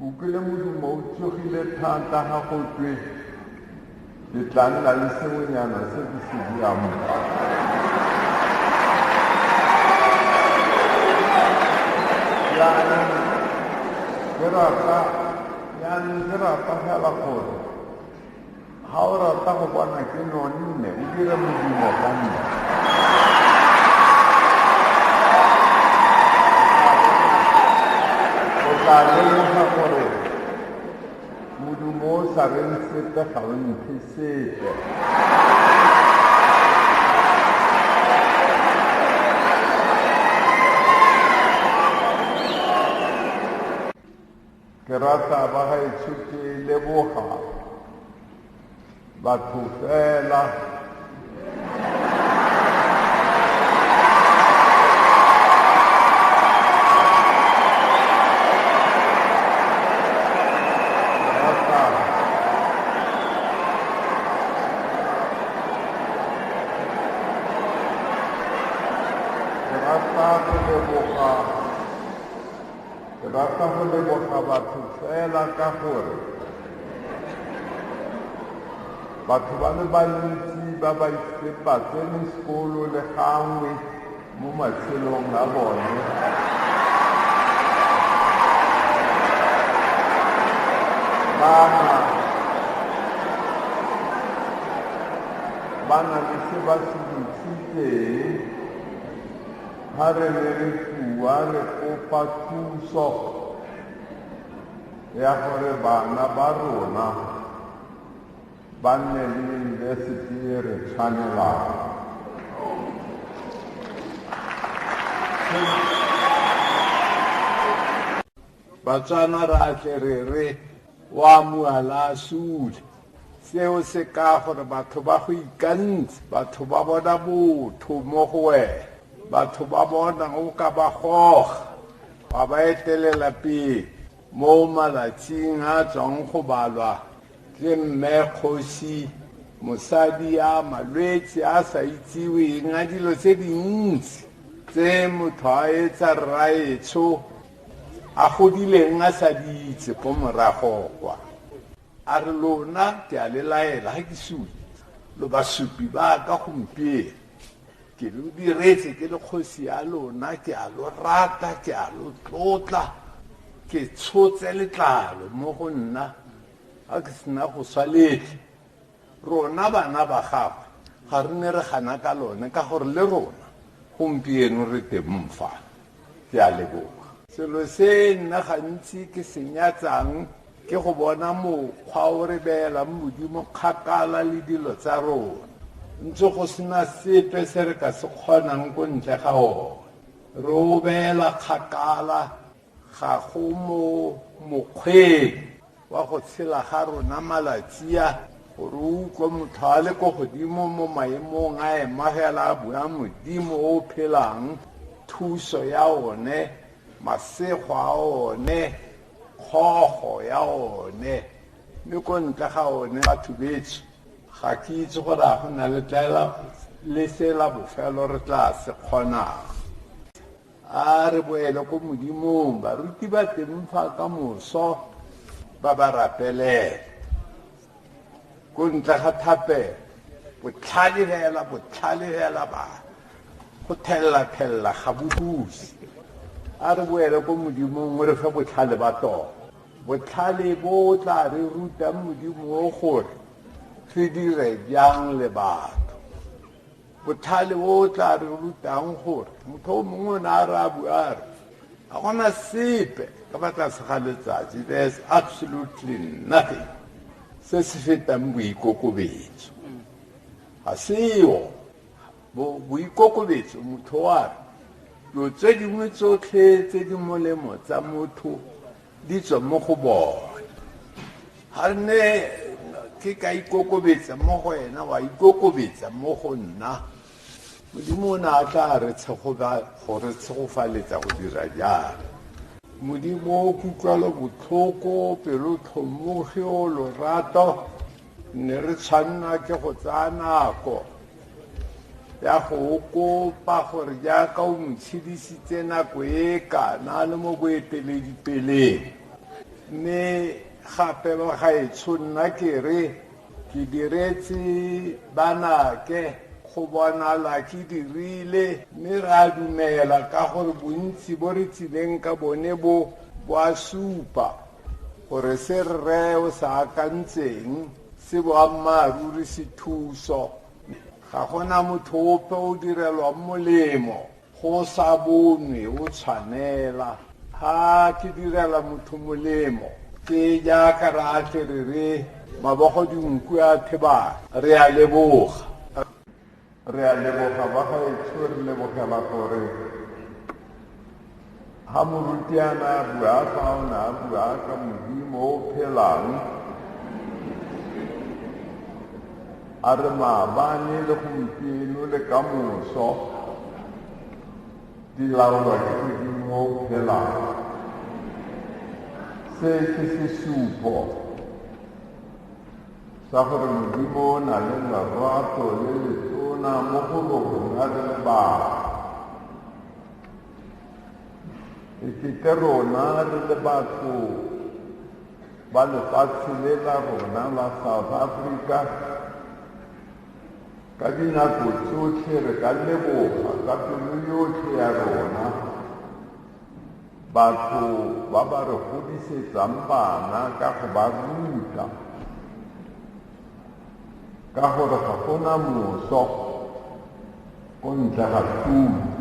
Ukile modumo o tsogile thata ga go twe ke tla nna le sengwenyana se ke se dirang ke rata fela gore ga o rata go bona ke nonne o dire modumo ka nna o tla lemoga gore modumo o sa reng sepe ga o mphe sepe ke rata ba gaetsho ke leboga batho fela ke rata go leboga batho fela ka gore batho ba le bantsi ba ba tsene sekolo le gangwe mo matshelong a bone ba na le se ba se bontshitseng ha re ne re bua re kopa thuso ya gore bana ba rona ba nne le yunibesithi e re tshwanelang Batswana ra tle re wa muala sule seo se ka gore batho ba go ikantse batho ba bona botho mo go wena batho ba bona o ka ba goga ba ba etelela pele mo malatsing a tswang go balwa ke mme kgosi mosadi a malwetse a sa itseweng a dilo tse dintsi tse motho a etsa rraetsho a godileng a sa di itse ko morago kwa a re lona ke a le laela ga ke sule lo basupi ba ka gompieno ke lo diretse ke le kgosi ya lona ke a lo rata ke a lo tlotla ke tshotse letlalo mo go nna a ke sena go swaletlhe rona bana ba gagwe ga re ne re gana ka lone ka gore le rona gompieno re teng fa ke a leboga selo se nna gantsi ke se nyatsang ke go bona mokgwa o re beelang modimo kgakala le dilo tsa rona ntse go sena sepe se re ka se kgonang ko ntle ga one re o beela kgakala ga go mo mokgweng wa go tshela ga rona malatsia gore o utlwe motho a le ko godimo mo maemong a emagela a bua modimo o phelang thuso ya one masego a one kgogo ya one mme ko ntle ga one batho betso ga ke itse gore a go na le sela bofelo re tla se kgonang a re boele ko modimong baruti ba teng fa ka moso ba ba rapelele ko ntle ga thapelo botlhale fela ba go thelela ga bobusi a re boele ko modimong re fe botlhale ba tona botlhale bo tla re ruta modimo o gore re dire jang le batho botlhale bo tla re rutang gore motho o mongwe o ne a re a bua a re ga gona sepe ka ba tlase ga letsatsi there's absolutely nothing se se fetang boikokobetso ga seo boikokobetso motho wa re dilo tse dingwe tsotlhe tse di molemo tsa motho di tswa mo go bone ga ne ke ka ikokobetsa mo go wena wa ikokobetsa mo go nna modimo o ne a tla re tshegofaletsa go dira jalo modimo o kutlwelo botlhoko pelo tlhomoge o lorato ne re tshwanna ke go tsaya nako ya go kopa gore jaaka o motshedisitse nako e kana le mo boeteledipeleng mme gape ba gaetsho nna ke re ke diretse banake go bonala ke dirile mme re a dumela ka gore bontsi bo re tsileng ka bone bo a supa gore se re reo sa akantseng se boammaaruri se thuso ga gona motho ope o direlwang molemo go sa bonwe o tshwanela ha ke direla motho molemo ke jaaka re a tle re mabogo dinku a thebana re a leboga ba gaetsho re lebogela gore ha morutiana a bua fa o na a bua ka modimo o phelang a re maabane le gompieno le ka moso di laolwa ke modimo o phelang se ke sesupo sa gore modimo o na le lerato le letona mo go rona re le batho e kete rona re le batho ba lefatshe le la rona la South Africa ka dinako tsotlhe re ka leboga ka pelo yotlhe ya rona batho ba ba re godisetsang bana ka go ba ruta ka gore ga gona moso ko ntle ga thuto